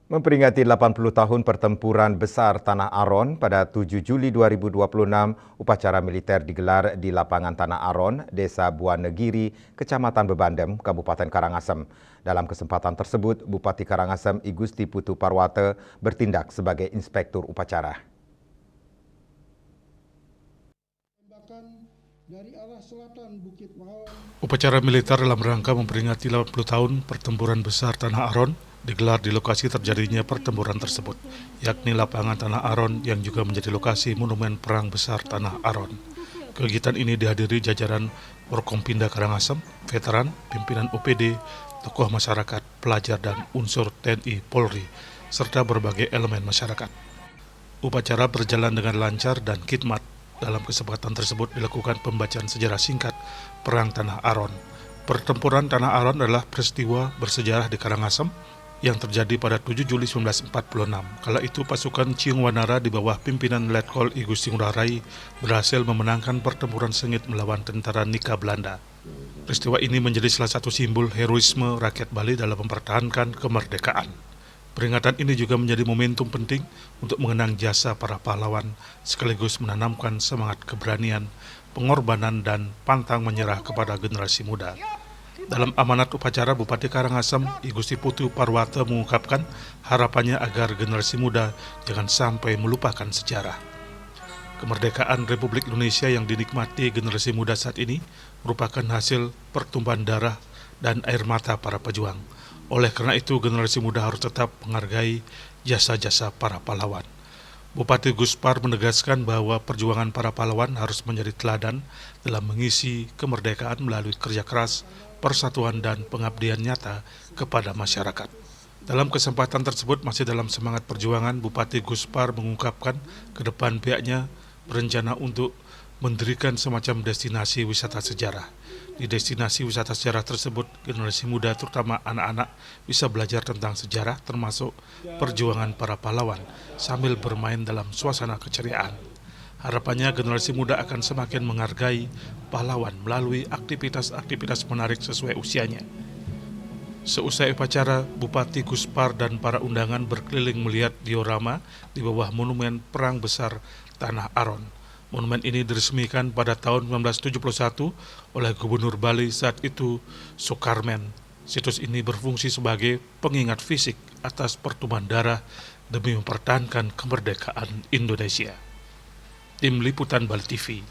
Memperingati 80 tahun pertempuran besar Tanah Aron pada 7 Juli 2026, upacara militer digelar di lapangan Tanah Aron, Desa Buanegiri, Kecamatan Bebandem, Kabupaten Karangasem. Dalam kesempatan tersebut, Bupati Karangasem I Gusti Putu Parwate bertindak sebagai inspektur upacara. Upacara militer dalam rangka memperingati 80 tahun pertempuran besar Tanah Aron digelar di lokasi terjadinya pertempuran tersebut, yakni lapangan Tanah Aron yang juga menjadi lokasi monumen perang besar Tanah Aron. Kegiatan ini dihadiri jajaran Forkompinda Karangasem, veteran, pimpinan OPD, tokoh masyarakat, pelajar dan unsur TNI Polri, serta berbagai elemen masyarakat. Upacara berjalan dengan lancar dan khidmat. Dalam kesempatan tersebut dilakukan pembacaan sejarah singkat Perang Tanah Aron. Pertempuran Tanah Aron adalah peristiwa bersejarah di Karangasem yang terjadi pada 7 Juli 1946. Kala itu pasukan Ciung Wanara di bawah pimpinan Letkol I Gusti Ngurah Rai berhasil memenangkan pertempuran sengit melawan tentara Nika Belanda. Peristiwa ini menjadi salah satu simbol heroisme rakyat Bali dalam mempertahankan kemerdekaan. Peringatan ini juga menjadi momentum penting untuk mengenang jasa para pahlawan sekaligus menanamkan semangat keberanian, pengorbanan, dan pantang menyerah kepada generasi muda. Dalam amanat upacara, Bupati Karangasem I Gusti Putu Parwate mengungkapkan harapannya agar generasi muda jangan sampai melupakan sejarah. Kemerdekaan Republik Indonesia yang dinikmati generasi muda saat ini merupakan hasil pertumpahan darah dan air mata para pejuang. Oleh karena itu, generasi muda harus tetap menghargai jasa-jasa para pahlawan. Bupati Guspar menegaskan bahwa perjuangan para pahlawan harus menjadi teladan dalam mengisi kemerdekaan melalui kerja keras, persatuan, dan pengabdian nyata kepada masyarakat. Dalam kesempatan tersebut, masih dalam semangat perjuangan, Bupati Guspar mengungkapkan ke depan pihaknya berencana untuk mendirikan semacam destinasi wisata sejarah. Di destinasi wisata sejarah tersebut, generasi muda terutama anak-anak bisa belajar tentang sejarah termasuk perjuangan para pahlawan sambil bermain dalam suasana keceriaan. Harapannya generasi muda akan semakin menghargai pahlawan melalui aktivitas-aktivitas menarik sesuai usianya. Seusai upacara, Bupati Guspar dan para undangan berkeliling melihat diorama di bawah monumen Perang Besar Tanah Aron. Monumen ini diresmikan pada tahun 1971 oleh Gubernur Bali saat itu, Sukarmen. Situs ini berfungsi sebagai pengingat fisik atas pertumpahan darah demi mempertahankan kemerdekaan Indonesia. Tim Liputan Bali TV.